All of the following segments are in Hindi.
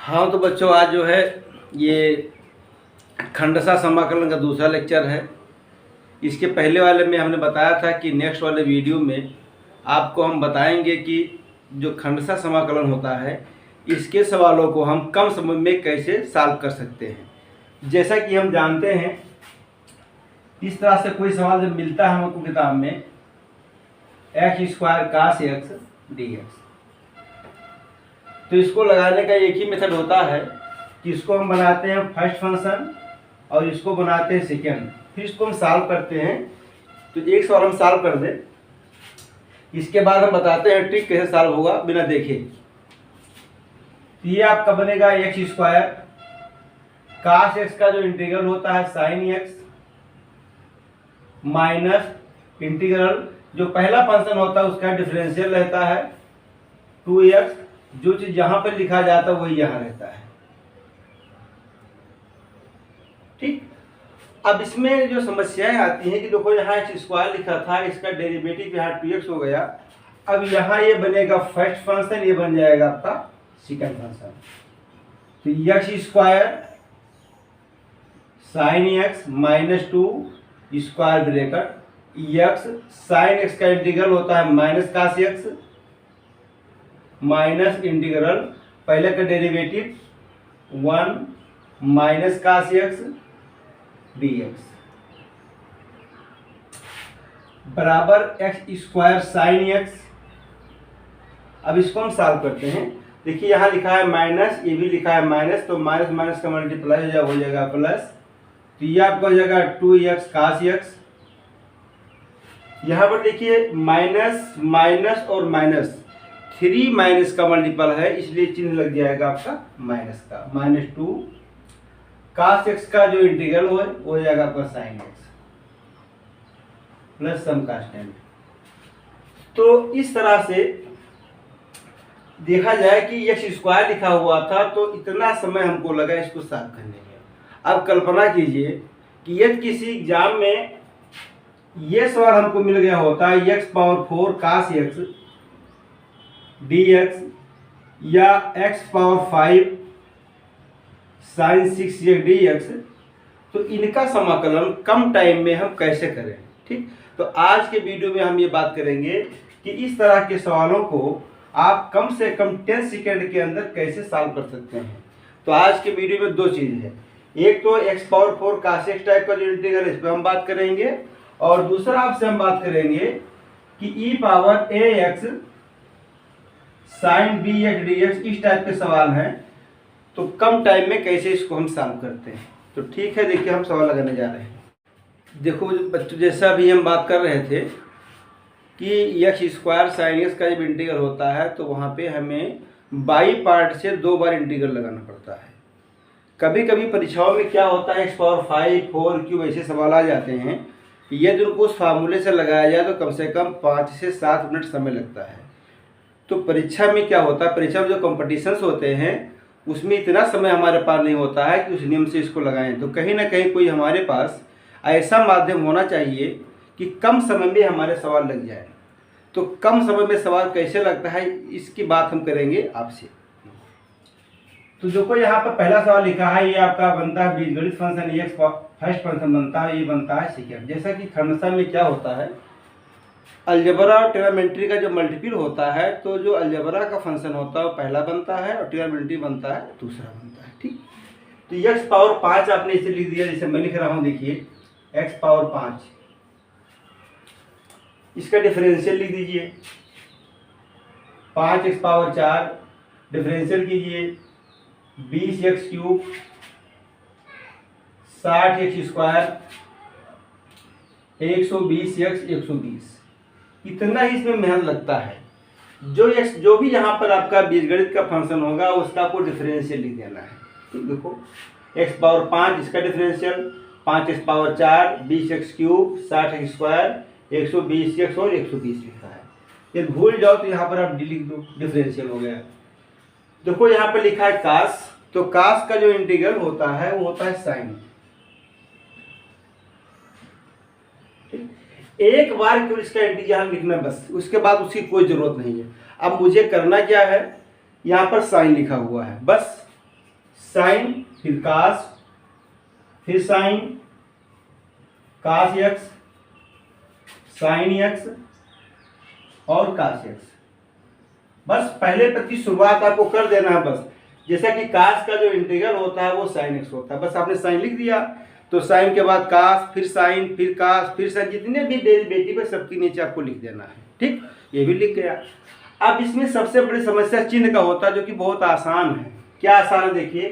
हाँ तो बच्चों, आज जो है ये खंडसा समाकलन का दूसरा लेक्चर है। इसके पहले वाले में हमने बताया था कि नेक्स्ट वाले वीडियो में आपको हम बताएंगे कि जो खंडसा समाकलन होता है इसके सवालों को हम कम समय में कैसे सॉल्व कर सकते हैं। जैसा कि हम जानते हैं, इस तरह से कोई सवाल जब मिलता है हमको किताब में x² cos x dx, तो इसको लगाने का एक ही मेथड होता है कि इसको हम बनाते हैं फर्स्ट फंक्शन और इसको बनाते हैं सेकेंड, फिर इसको हम सॉल्व करते हैं। तो एक सवाल हम सॉल्व कर दें, इसके बाद हम बताते हैं ट्रिक कैसे सॉल्व होगा बिना देखे। तो ये आपका बनेगा x² cos x का जो इंटीग्रल होता है sin x माइनस इंटीग्रल जो पहला फंक्शन होता है उसका डिफरेंशियल रहता है 2x, जो चीज यहां पर लिखा जाता है वही यहां रहता है। ठीक, अब इसमें जो समस्याएं आती हैं कि देखो यहाँ x² लिखा था, इसका डेरिवेटिव यहाँ 2x हो गया। अब यहाँ ये बनेगा फर्स्ट फंक्शन, ये बन जाएगा आपका सेकंड फंक्शन। तो x² sin x minus 2 square bracket x sin x का इंटीग्रल होता है minus cos x minus integral पहले का derivative 1 minus cos x dx बराबर x² sin x। अब इसको हम सॉल्व करते हैं। देखिए यहाँ लिखा है माइनस, ये भी लिखा है माइनस, तो माइनस माइनस का मल्टीप्लाई हो जाएगा प्लस। तो ये आपका हो जाएगा 2x cos x। यहाँ पर देखिए माइनस माइनस और माइनस 3 माइनस का मल्टीपल है, इसलिए चिन्ह लग जाएगा आपका माइनस का। माइनस 2 cos x का जो इंटीग्रल हो वो हो जाएगा आपका sin x plus some constant. तो इस तरह से देखा जाए कि x² लिखा हुआ था तो इतना समय हमको लगा इसको सॉल्व करने में। अब कल्पना कीजिए कि यदि किसी एग्जाम में ये सवाल हमको मिल गया होता है x⁴ cos x dx या x⁵ sin 6x dx, तो इनका समाकलन कम टाइम में हम कैसे करें। ठीक, तो आज के वीडियो में हम ये बात करेंगे कि इस तरह के सवालों को आप कम से कम 10 सेकेंड के अंदर कैसे सॉल्व कर सकते हैं। तो आज के वीडियो में दो चीज़ है, एक तो x⁴ cos x टाइप का जो इंटीग्रल इस पर हम बात करेंगे, और दूसरा आपसे हम बात करेंगे कि e⁴ax sin bx dx इस टाइप के सवाल हैं, तो कम टाइम में कैसे इसको हम सॉल्व करते हैं। तो ठीक है, देखिए हम सवाल लगाने जा रहे हैं। देखो बच्चों, जैसा अभी हम बात कर रहे थे कि x² sin x का जब इंटीग्रल होता है तो वहाँ पे हमें बाई पार्ट से 2 बार इंटीग्रल लगाना पड़ता है। कभी कभी परीक्षाओं में क्या होता है x⁴ 4³ ऐसे सवाल आ जाते हैं, यदि उनको उस फार्मूले से लगाया जाए तो कम से कम 5 से 7 मिनट समय लगता है। तो परीक्षा में क्या होता है, परीक्षा में जो कॉम्पिटिशन्स होते हैं उसमें इतना समय हमारे पास नहीं होता है कि उस नियम से इसको लगाएं। तो कहीं ना कहीं कोई हमारे पास ऐसा माध्यम होना चाहिए कि कम समय में हमारे सवाल लग जाए। तो कम समय में सवाल कैसे लगता है इसकी बात हम करेंगे आपसे। तो देखो यहाँ पर पहला सवाल लिखा है, ये आपका बनता है बीजगणित फंक्शन, ये फर्स्ट फंक्शन बनता है, ये बनता है सेकेंड। जैसा कि खंडसा में क्या होता है, अलजेब्रा और ट्रिग्नोमेट्री का जो मल्टीपल होता है, तो जो अलजेब्रा का फंक्शन होता है वो पहला बनता है और ट्रिग्नोमेट्री बनता है दूसरा बनता है। ठीक, तो x⁴ आपने इसे लिख दिया, जैसे मैं लिख रहा हूँ, देखिए x⁴ इसका डिफरेंशियल लिख दीजिए 5x⁴ डिफरेंशियल कीजिए 20x³ 60x² 120x 120। इतना ही इसमें मेहनत लगता है। जो भी यहाँ पर आपका बीजगणित का फंक्शन होगा उसका आपको डिफरेंशियल लिख देना है। तो देखो x⁴ इसका differential 5x⁴ 20x³ 60x² 120x और 120 लिखा है। ये भूल जाओ तो यहाँ पर आप डी लिख दो, डिफरेंशियल हो गया। देखो यहाँ पर लिखा है cos, तो cos का जो इंटीग्रल होता है वो होता है sin। एक बार केवल इसका इंटीग्रल लिखना बस, उसके बाद उसकी कोई जरूरत नहीं है। अब मुझे करना क्या है, यहाँ पर साइन लिखा हुआ है, बस साइन, फिर कास, फिर साइन, कास एक्स, साइन एक्स और कास एक्स। बस पहले पद की शुरुआत आपको कर देना है। बस जैसा कि कास का जो इंटीग्रल होता है वो साइन एक्स होता है, बस आपने साइन लिख दिया तो साइन के बाद कास, फिर साइन, फिर कास, फिर साइन, जितने भी डेरिवेटिव है सबके नीचे आपको लिख देना है। ठीक, ये भी लिख गया। अब इसमें सबसे बड़ी समस्या चिन्ह का होता है, जो कि बहुत आसान है। क्या आसान है? देखिए,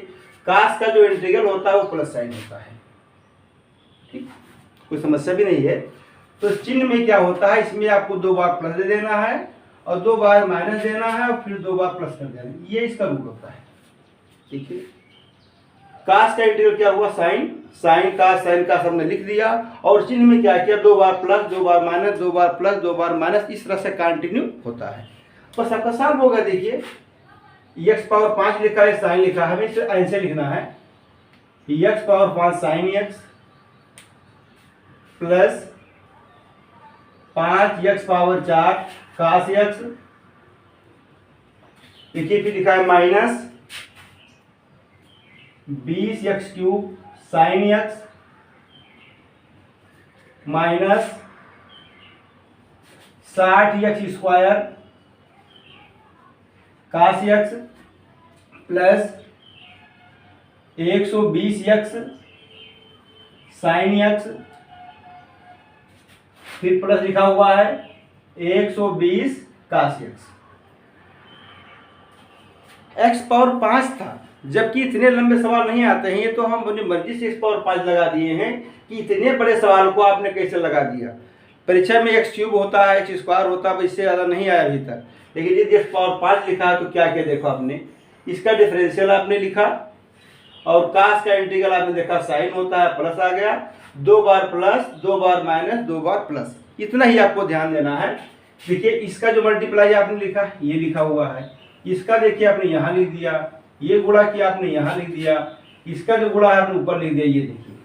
कास का जो इंटीग्रल होता है वो प्लस साइन होता है। ठीक, कोई समस्या भी नहीं है। तो चिन्ह में क्या होता है, इसमें आपको 2 बार प्लस दे देना है और 2 बार माइनस देना है और फिर 2 बार प्लस कर देना है। ये इसका रूल होता है। ठीक है, कास का इंटीग्रल क्या हुआ? साइन, साइन का हमने लिख दिया और चिन्ह में क्या किया? 2 बार प्लस, 2 बार माइनस, 2 बार प्लस, 2 बार माइनस, इस तरह से कंटिन्यू होता है। बस आपका सॉल्व होगा। देखिए, x पावर 5 लिखा है, साइन लिखा है, हमें इसे ऐसे लिखना है, x power 5 sine x plus 5x power 4 cos x। देखिए, फिर लिखा है minus 20x cube sine x minus 60x square cos x plus 120x sine x, फिर प्लस लिखा हुआ है 120 कास x। x पावर 5 था, जबकि इतने लंबे सवाल नहीं आते हैं। ये तो हम अपनी मर्जी से x पावर 5 लगा दिए हैं कि इतने बड़े सवाल को आपने कैसे लगा दिया। परीक्षा में x क्यूब होता है, x स्क्वायर होता है, इससे ज़्यादा नहीं आया अभी तक। लेकिन यदि x पावर 5 लिखा है तो क्या क्या देखो आपने, इसका डिफरेंशियल आपने लिखा और कास का इंटीग्रल आपने देखा साइन होता है, प्लस आ गया, 2 बार प्लस, 2 बार माइनस, 2 बार प्लस, इतना ही आपको ध्यान देना है। देखिए, इसका जो मल्टीप्लाई आपने लिखा, ये लिखा हुआ है, इसका देखिए आपने यहाँ लिख दिया, ये गुणा किया आपने यहाँ लिख दिया, इसका जो गुणा है आपने ऊपर लिख दिया। ये देखिए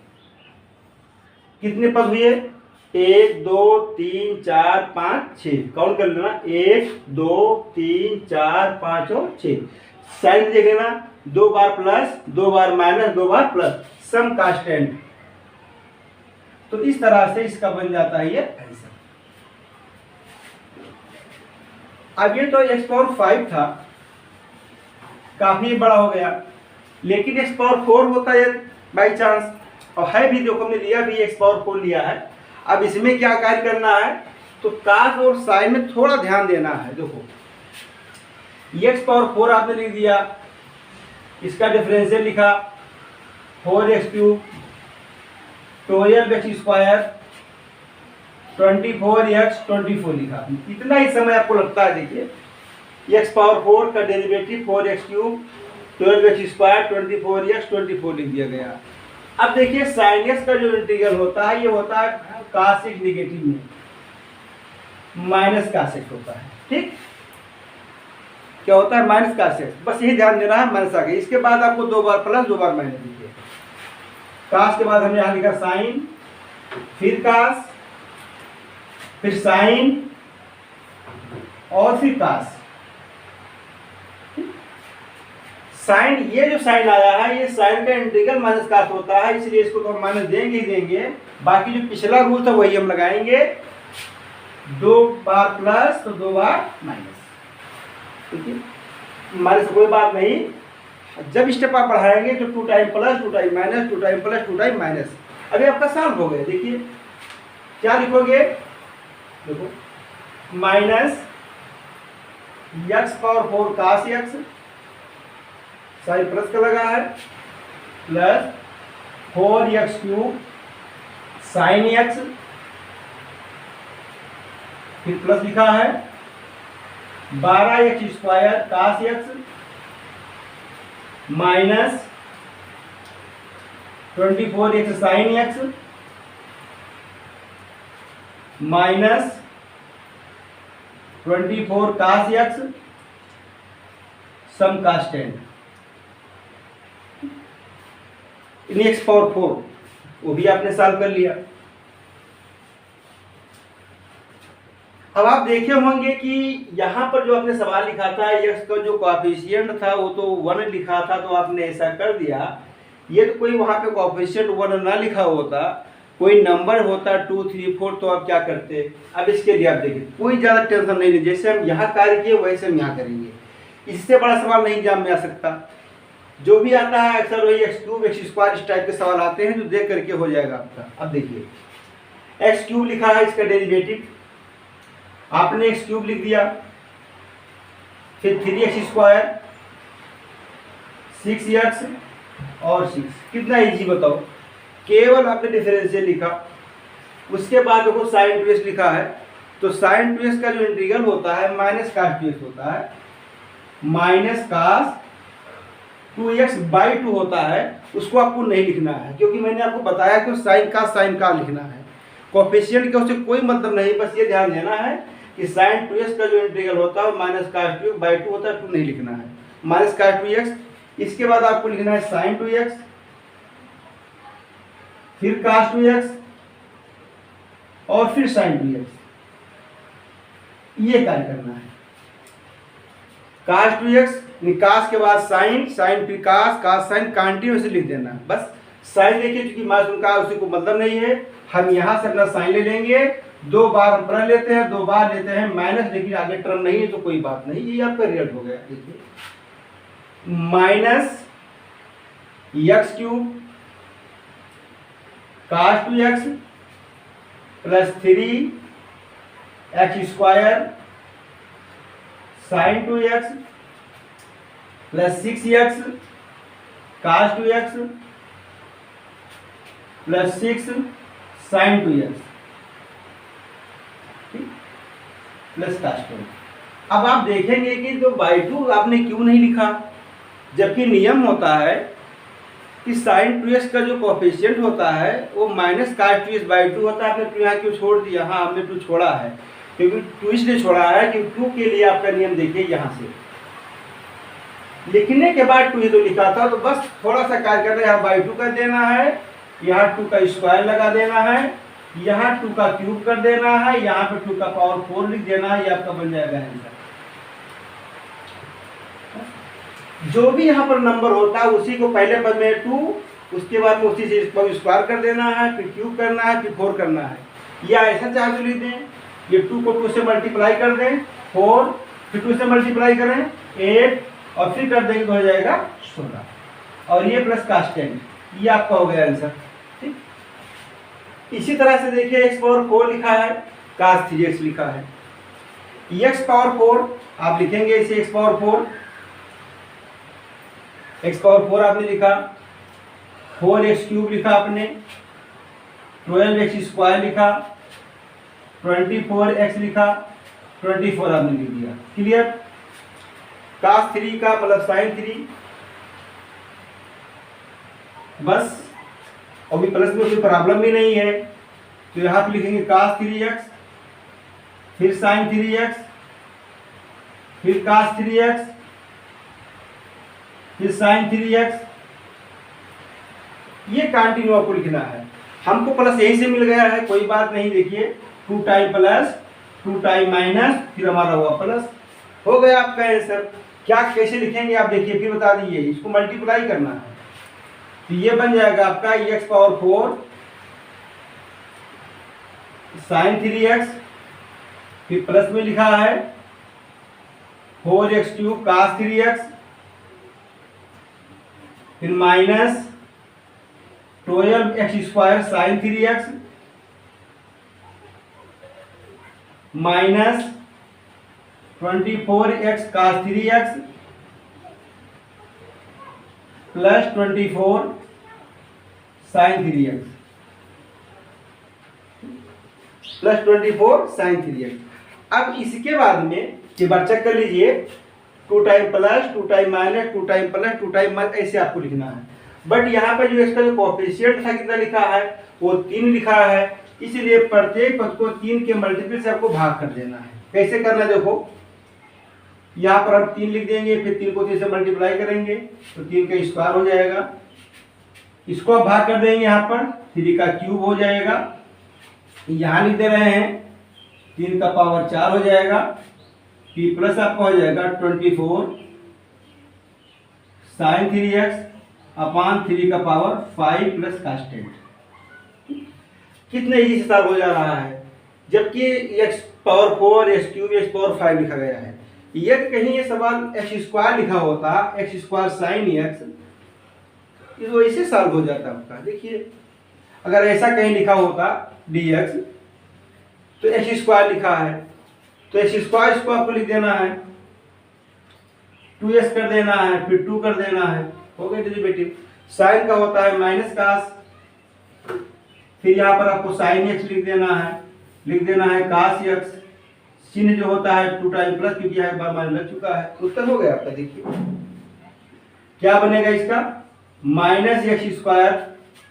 कितने पद हुए? 1 2 3 4 5 6, काउंट कर लेना, 1 2 3 4 5 और 6। साइन देख लेना, 2 बार प्लस, 2 बार माइनस, 2 बार प्लस, सम कांस्टेंट। तो इस तरह से इसका बन जाता है ये आंसर। अब ये तो x पावर 5 था, काफी बड़ा हो गया, लेकिन x पावर 4 होता है बाई चांस, और है भी, देखो हमने लिया भी x पावर 4 लिया है। अब इसमें क्या कार्य करना है, तो कास और साइन में थोड़ा ध्यान देना है। देखो, x पावर 4 आपने लिख दिया, इसका डिफरेंशियल लिखा 4x cube 12x square 24x 24 लिखा। इतना ही समय आपको लगता है। देखिए, x पावर 4 का derivative 4x cube 12x square 24x 24 लिख दिया गया। अब देखिए, साइन x का जो इंटीग्रल होता है, ये होता है कास x निगेटिव में माइनस कास x होता है। ठीक, क्या होता है? Minus cos x। बस यही ध्यान देना है, माइनस आ गया। इसके बाद आपको 2 बार प्लस, 2 बार माइनस लिखिए। कास के बाद हमने यहाँ लिखा साइन, फिर कास, फिर साइन और फिर कास। साइन, ये जो साइन आया है, ये साइन का इंटीग्रल माइनस कास होता है, इसलिए इसको तो हम माइनस देंगे ही देंगे। बाकी जो पिछला रूल था वही हम लगाएंगे, 2 बार प्लस तो 2 बार माइनस। ठीक है, माइनस कोई बात नहीं। जब स्टेप आप बढ़ाएंगे तो 2 time plus, 2 time minus, 2 time plus, 2 time minus. अभी आपका सॉल्व हो गया। देखिए, क्या लिखोगे? देखो, minus x power 4 cos x, sine plus का लगा है, plus 4x cube sine x, फिर प्लस लिखा है 12x square cos x minus 24x sine x minus 24 cos x some constant. x power 4 वो भी आपने सॉल्व कर लिया। अब आप देखे होंगे कि यहाँ पर जो आपने सवाल लिखा था x का जो कोएफिशिएंट था वो तो 1 लिखा था, तो आपने ऐसा कर दिया। ये तो कोई वहाँ पे कोएफिशिएंट 1 ना लिखा होता, कोई नंबर होता 2, 3, 4, तो आप क्या करते। अब इसके लिए आप देखिए कोई ज़्यादा टेंशन नहीं, जैसे हम यहाँ कार्य किए वैसे हम यहाँ करेंगे, इससे बड़ा सवाल नहीं एग्जाम में आ सकता। जो भी आता है अक्सर वही x3 x² इस टाइप के सवाल आते हैं जो देख करके हो जाएगा आपका। अब देखिए x3 लिखा है, इसका डेरिवेटिव आपने x³ लिख दिया, फिर 3x², 6x और 6, कितना इजी बताओ, केवल आपने डिफरेंशियल लिखा। उसके बाद देखो sin 2x लिखा है, तो sin 2x का जो इंटीग्रल होता है माइनस cos 2x होता है, माइनस cos 2x/2 होता है, उसको आपको नहीं लिखना है क्योंकि मैंने आपको बताया कि sin का लिखना है। कोएफिशिएंट का उससे कोई मतलब नहीं, बस ये ध्यान देना है कि sin 2x का जो इंटीग्रल होता है माइनस cos 2x/2 होता है, 2 नहीं लिखना है, माइनस cos 2x। इसके बाद आपको लिखना है sin 2x, फिर cos 2x और फिर sin 2x, ये कार्य करना है। cos 2x cos के बाद sin फिर cos sin कंटिन्यूअसली लिख देना है। बस sin देखिए चूंकि मासूम का उसी को मतलब नहीं है, हम यहाँ से अपना sin ले लेंगे, 2 बार हम प्लस लेते हैं, 2 बार लेते हैं माइनस, लेकिन आगे टर्म नहीं है तो कोई बात नहीं, ये आपका रिजल्ट हो गया। देखिए minus x³ cos 2x plus 3x² sin 2x plus 6x cos 2x plus 6 sin 2x plus cos 2x। अब आप देखेंगे कि तो y2 आपने क्यों नहीं लिखा, जबकि नियम होता है कि sin 2x का जो कोएफिशिएंट होता है वो माइनस cos 2x/2 होता है। आपने 2 यहाँ क्यों छोड़ दिया, हाँ हमने 2 छोड़ा है क्योंकि 2 इसलिए छोड़ा है कि 2 के लिए आपका नियम देखिए, यहाँ से लिखने के बाद 2 तो लिखा था, तो बस थोड़ा सा कार्य करना है, यहाँ by2 कर देना है, यहाँ 2 का स्क्वायर लगा देना है, यहाँ 2 का क्यूब कर देना है, यहाँ पे 2 का पावर 4 लिख देना है, ये आपका बन जाएगा आंसर। जो भी यहाँ पर नंबर होता है उसी को पहले पद में 2, उसके बाद में उसी से इसको स्क्वायर कर देना है, फिर क्यूब करना है, फिर 4 करना है, या ऐसा चाहे तो लिख दें, ये 2 को 2 से मल्टीप्लाई कर दें 4, फिर 2 से मल्टीप्लाई करें 8 और फिर कर देंगे तो हो जाएगा 16, और ये प्लस cos 10, ये आपका हो गया आंसर। ठीक, इसी तरह से देखिए x⁴ लिखा है, cos 3x लिखा है, x⁴ आप लिखेंगे इसे x⁴ आपने लिखा, 4x³ लिखा आपने, 12x² लिखा, 24x लिखा, 24 आपने लिख दिया। क्लियर, cos 3 का मतलब sin 3, बस अभी प्लस में कोई प्रॉब्लम भी नहीं है, तो यहाँ पे लिखेंगे cos 3x, फिर sin 3x, फिर cos 3x, फिर sin 3x, ये कंटिन्यू आपको लिखना है। हमको प्लस यहीं से मिल गया है, कोई बात नहीं, देखिए 2 टाइम प्लस 2 टाइम माइनस, फिर हमारा हुआ प्लस, हो गया आपका आंसर। क्या कैसे लिखेंगे आप देखिए, फिर बता दीजिए, इसको मल्टीप्लाई करना है, तो ये बन जाएगा आपका x⁴ sin 3x, फिर प्लस में लिखा है 4x³ cos 3x, फिर minus 12x² sin 3x, minus 24x cos 3x plus 24 sin 3x plus 24 sin 3x। अब इसके बाद में ये बार चेक कर लीजिए, 2 time plus 2 time minus 2 time plus 2 time minus, ऐसे आपको लिखना है। बट यहाँ पे जो इसका जो कोएफिशिएंट था कितना लिखा है, वो 3 लिखा है, इसलिए प्रत्येक पद को 3 के मल्टीपल से आपको भाग कर देना है। कैसे करना है देखो, यहाँ पर हम 3 लिख देंगे, फिर 3 को 3 से मल्टीप्लाई करेंगे तो 3 का स्क्वायर हो जाएगा, इसको आप भाग कर देंगे, यहाँ पर 3 का क्यूब हो जाएगा, यहाँ लिख दे रहे हैं 3 का पावर 4 हो जाएगा, p प्लस आपका हो जाएगा 24 साइन 3x अपान 3 का पावर 5 प्लस कास्टेंट। कितने इजी से सॉल्व हो जा रहा है, जबकि x power 4 x cube x power 5 लिखा गया है। यदि कहीं ये सवाल x स्क्वायर लिखा होता, x स्क्वायर साइन x, तो ऐसे सॉल्व हो जाता आपका। देखिए अगर ऐसा कहीं लिखा होता dx, तो x स्क्वायर लिखा है तो x स्क्वायर इसको आपको लिख देना है, 2x कर देना है, फिर 2 कर देना है, हो गया डेरिवेटिव। साइन का होता है माइनस कास, फिर यहाँ पर आपको साइन x लिख देना है कास x, चिन्ह जो होता है 2 टाइम प्लस, क्योंकि यहाँ बार मान लग चुका है। उत्तर हो गया आपका। देखिए क्या बनेगा इसका, minus x square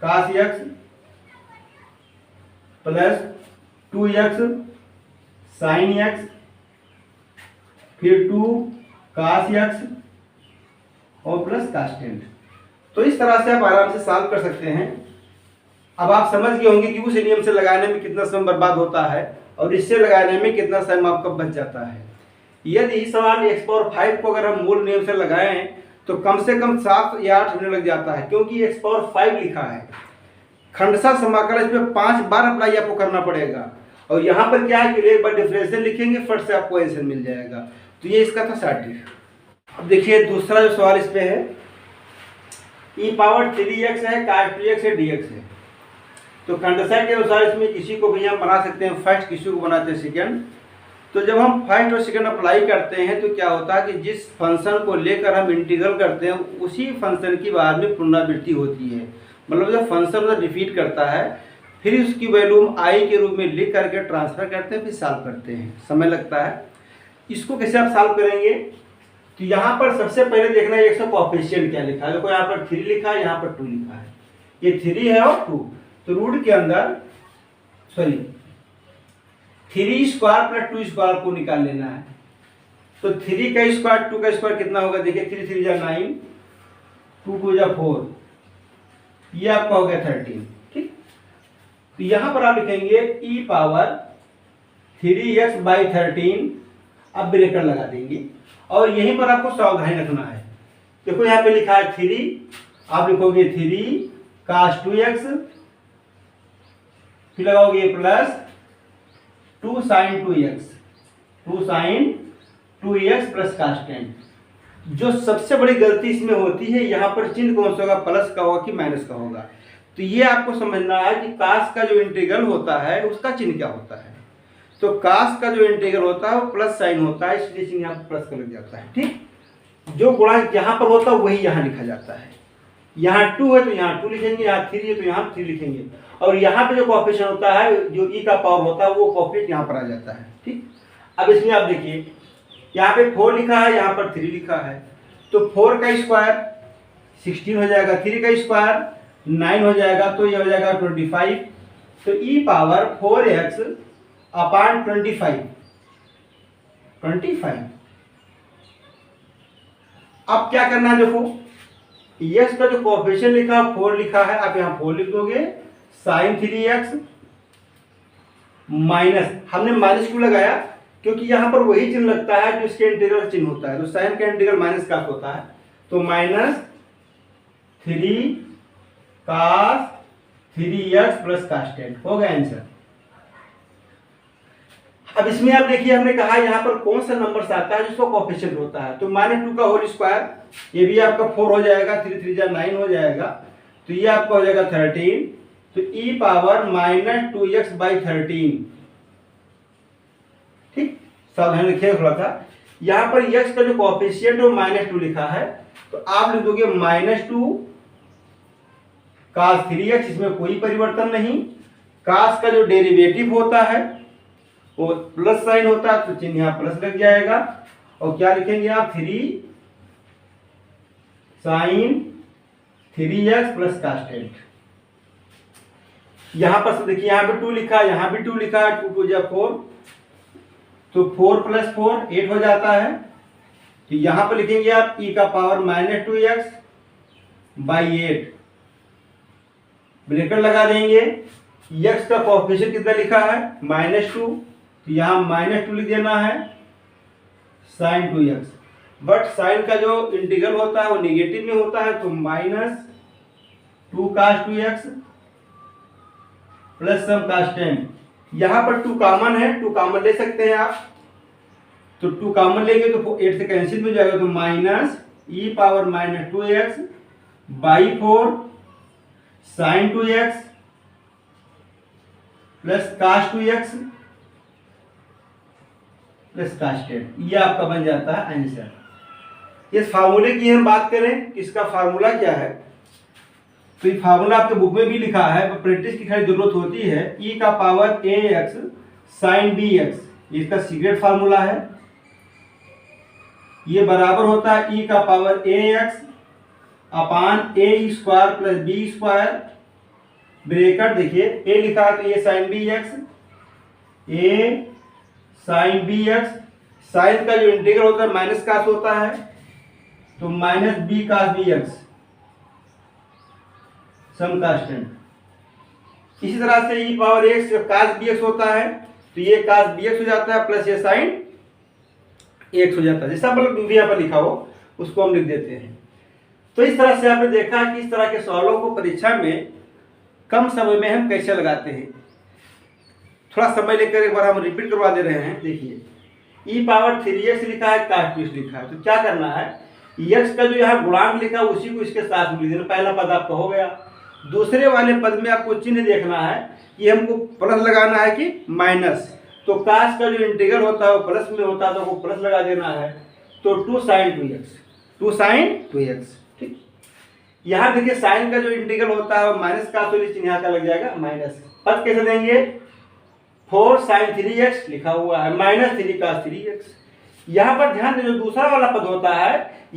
cos x plus 2x sine x, फिर 2 कास x और प्लस कास्टेंट। तो इस तरह से आप आराम से सॉल्व कर सकते हैं। अब आप समझ गए होंगे कि उस नियम से लगाने में कितना समय बर्बाद होता है और इससे लगाने में कितना समय आपका बच जाता है। यदि इस सवाल x पावर 5 को अगर हम मूल नियम से लगाएं तो कम से कम 7 या 8 होने लग जाता है, क्योंकि x पावर 5 लिखा है। खंडशः समाकल इसमें 5 बार अप्लाई आपको करना पड़ेगा, और यहाँ पर क्या है कि एक बार डिफरेंशियल लिखेंगे फट से आपको आंसर मिल जाएगा। तो ये इसका था 60। अब देखिए दूसरा जो सवाल इस पे है, e पावर 3x है, cos 2x है, dx है। तो खंडशः के अनुसार इसमें किसी को भी हम बना सकते हैं फर्स्ट, किसी को बनाते हैं सेकंड। तो जब हम फर्स्ट और सेकंड अप्लाई करते हैं तो क्या होता है कि जिस फंक्शन को लेकर हम इंटीग्रल करते हैं उसी फंक्शन की बाद में पुनरावृत्ति होती है। मतलब जब फंक्शन रिपीट करता है फिर उसकी वैल्यू हम आई के रूप में लिख करके ट्रांसफर करते हैं, फिर सॉल्व करते हैं, समय लगता है। इसको कैसे आप सॉल्व करेंगे, तो यहाँ पर सबसे पहले देखना है इसका कोएफिशिएंट क्या लिखा है। देखो यहाँ पर 3 लिखा है, यहाँ पर 2 लिखा है, ये 3 है और 2। तो रूट के अंदर 3 स्क्वायर प्लस 2 स्क्वायर को निकाल लेना है। तो 3 का स्क्वायर 2 का स्क्वायर कितना होगा, देखिए 3 3 जा 9, 2 2 जा 4, ये आपका हो गया 13। ठीक, तो यहां पर आप लिखेंगे e पावर 3x बाई 13, अब ब्रेकेट लगा देंगे और यहीं पर आपको सावधानी रखना है। देखो यहाँ पे लिखा है 3, आप लिखोगे 3 cos 2x, फिर लगाओगे प्लस 2 sin 2x प्लस कास्टेंट। जो सबसे बड़ी गलती इसमें होती है, यहाँ पर चिन्ह कौन सा होगा, प्लस का होगा कि माइनस का होगा। तो ये आपको समझना है कि कास का जो इंटीग्रल होता है उसका चिन्ह क्या होता है। तो कास का जो इंटीग्रल होता है वो प्लस साइन होता है, इसलिए चिन्ह यहाँ पर प्लस का लग जाता है। ठीक, जो गुणांक यहाँ पर होता है वही यहाँ लिखा जाता है। यहाँ 2 है तो यहाँ 2 लिखेंगे, यहाँ 3 है तो यहाँ 3 लिखेंगे, और यहाँ पे जो कोएफिशिएंट होता है, जो e का पावर होता है, वो कोएफिशिएंट यहाँ पर आ जाता है। ठीक, अब इसमें आप देखिए यहाँ पे 4 लिखा है, यहाँ पर 3 लिखा है, तो 4 का स्क्वायर 16 हो जाएगा, 3 का स्क्वायर 9 हो जाएगा, तो ये हो जाएगा 25। तो e पावर 4x अपान 25। अब क्या करना है, देखो x का जो कोएफिशिएंट लिखा 4 लिखा है, आप यहाँ 4 लिख दोगे, साइन 3x माइनस, हमने माइनस क्यों लगाया, क्योंकि यहाँ पर वही चिन्ह लगता है जो इसके इंटीग्रल चिन्ह होता है। तो साइन का इंटीग्रल माइनस का होता है, तो माइनस 3 cos 3x प्लस कास्टेंट हो गया आंसर। अब इसमें आप देखिए हमने कहा यहाँ पर कौन सा नंबर आता है जिसका कोएफिशिएंट होता है, तो -2 का होल स्क्वायर, ये भी आपका 4 हो जाएगा, 3 3 जा 9 हो जाएगा, तो ये आपका हो जाएगा 13। तो e पावर -2x बाई 13। ठीक, सावधानी रखिए थोड़ा सा, यहाँ पर x का जो कोएफिशिएंट है -2 लिखा है, तो आप लिख दोगे -2 cos 3x, इसमें कोई परिवर्तन नहीं। cos का जो डेरिवेटिव होता है वो प्लस साइन होता है, तो चिन्ह यहाँ प्लस लग जाएगा, और क्या लिखेंगे आप 3 sin 3x प्लस कास्टेंट। यहां पर देखिए यहाँ पे 2 लिखा है, यहाँ भी 2 लिखा है, 2 2 जा 4, तो 4 प्लस 4 8 हो जाता है। तो यहां पर लिखेंगे आप e का पावर -2x बाई 8, ब्रैकेट लगा देंगे। x का कोएफिशिएंट कितना लिखा है, -2, तो यहाँ -2 लिख देना है sin 2x, बट साइन का जो इंटीग्रल होता है वो निगेटिव में होता है, तो -2 cos 2x प्लस सम cos 10। यहाँ पर 2 कॉमन है, 2 कॉमन ले सकते हैं आप, तो 2 कॉमन लेंगे तो 8 से कैंसिल हो जाएगा, तो -e⁻−2x by 4 sin 2x plus cos 2x plus cos 10, ये आपका बन जाता है आंसर। इस फार्मूले की हम बात करें, इसका फार्मूला क्या है, तो ये फार्मूला आपके बुक में भी लिखा है, प्रैक्टिस की खाली जरूरत होती है। e का पावर ax sin bx, इसका सीक्रेट फार्मूला है, ये बराबर होता है e का पावर ax अपान a² प्लस b², ब्रैकेट देखिए a लिखा है तो a sin bx, a sin bx, sine का जो इंटीग्रल होता है माइनस cos होता है, तो -b cos bx some constant. इसी तरह से e power x cos bx होता है, तो ये cos bx हो जाता है प्लस ये sin x हो जाता है, जैसा मतलब यहाँ पर लिखा हो उसको हम लिख देते हैं। तो इस तरह से आपने देखा कि इस तरह के सवालों को परीक्षा में कम समय में हम कैसे लगाते हैं। थोड़ा समय लेकर एक बार हम रिपीट करवा दे रहे हैं। देखिए e पावर 3x लिखा है, cos 2x लिखा है, तो क्या करना है, x का जो यहाँ गुणांक लिखा है उसी को इसके साथ लिख देना, पहला पद आपका हो गया। दूसरे वाले पद में आपको चिन्ह देखना है कि हमको प्लस लगाना है कि माइनस, तो cos का जो इंटीग्रल होता है वो प्लस में होता है, तो वो प्लस लगा देना है, तो 2 sin 2x, ठीक। यहाँ देखिए साइन का जो इंटीग्रल होता है वो माइनस का, तो चिन्ह यहाँ का लग जाएगा माइनस। पद कैसे देंगे, 4 sin 3x लिखा हुआ है, -3 cos 3x। यहाँ पर ध्यान दें जो दूसरा वाला पद होता है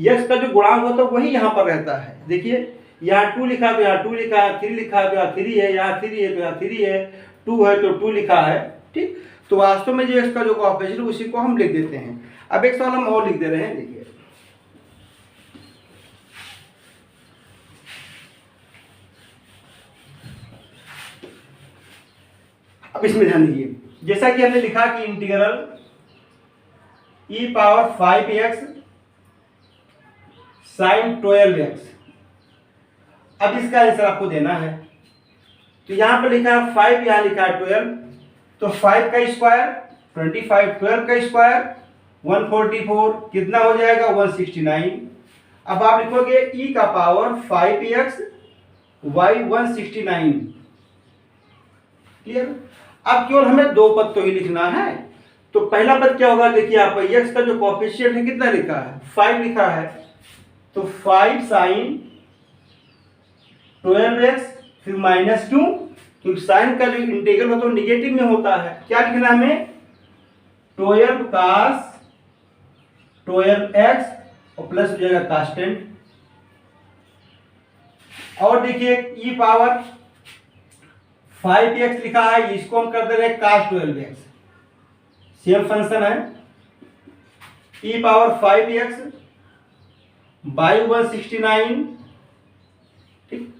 x का जो गुणांक होता है वही यहाँ पर रहता है। देखिए यहाँ 2 लिखा तो यहाँ 2 लिखा है, 3 लिखा है तो यहाँ 3 है, यहाँ 3 है तो यहाँ 3 है, 2 है तो 2 लिखा है, ठीक। तो वास्तव में जो x का जो कोएफिशिएंट उसी को हम लिख देते हैं। अब एक सवाल हम और लिख दे रहे हैं, देखिए अब इसमें ध्यान दीजिए, जैसा कि हमने लिखा कि integral e power 5x sin 12x, अब इसका आंसर आपको देना है। तो यहां पर लिखा है 5, यहां लिखा है 12, तो 5 का स्क्वायर 25, 12 का स्क्वायर 144, कितना हो जाएगा 169। अब आप लिखोगे e का पावर 5x y 169, क्लियर। अब केवल हमें 2 पद तो ही लिखना है, तो पहला पद क्या होगा, देखिए आप x का जो कोएफिशिएंट है कितना लिखा है 5 लिखा है, तो 5 sin 12x फिर -2, क्योंकि साइन का जो इंटीग्रल होता है निगेटिव में होता है, क्या लिखना है हमें 12 cos 12x और प्लस हो जाएगा कांस्टेंट। और देखिए e पावर 5x लिखा है, इसको हम कर दे रहे हैं cos 12x, सेम फंक्शन है, e पावर 5x बाई 169, ठीक।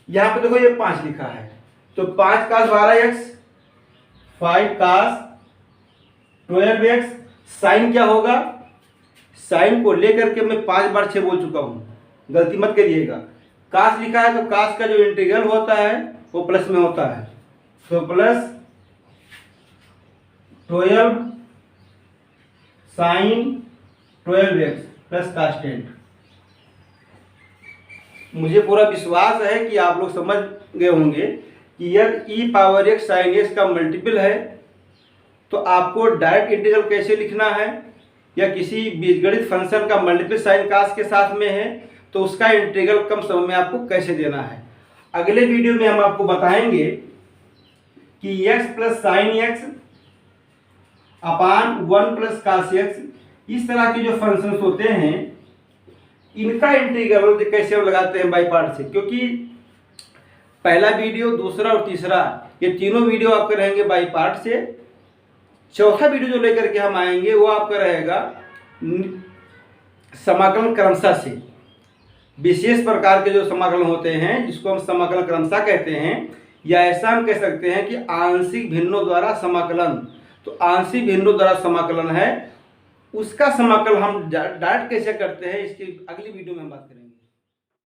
यहां पे देखो ये 5 लिखा है, तो 5 cos 12x 5 cos 12x, sign क्या होगा, साइन को लेकर के मैं 5 बार 6 बोल चुका हूं, गलती मत करिएगा। cos लिखा है तो cos का जो इंटीग्रल होता है वो प्लस में होता है, तो plus 12 sin 12x plus constant. मुझे पूरा विश्वास है कि आप लोग समझ गए होंगे कि यदि e power x sin x का मल्टीपल है तो आपको डायरेक्ट इंटीग्रल कैसे लिखना है, या किसी बीजगणित फंक्शन का मल्टीपल साइन cos के साथ में है तो उसका इंटीग्रल कम समय में आपको कैसे देना है। अगले वीडियो में हम आपको बताएंगे कि x प्लस साइन x अपान 1 प्लस cos x, इस तरह के जो फंक्शंस होते हैं इनका इंटीग्रल कैसे हम लगाते हैं बाई पार्ट से, क्योंकि पहला वीडियो, दूसरा और तीसरा ये तीनों वीडियो आपके रहेंगे बाई पार्ट से। चौथा वीडियो जो लेकर के हम आएंगे वो आपका रहेगा समाकलन क्रमशः से। विशेष प्रकार के जो समाकलन होते हैं जिसको हम समाकलन क्रमशः कहते हैं, या ऐसा हम कह सकते हैं कि आंशिक भिन्नों द्वारा समाकलन, तो आंशिक भिन्नों द्वारा समाकलन है, उसका समाकल हम डायरेक्ट कैसे करते हैं इसकी अगली वीडियो में हम बात करेंगे।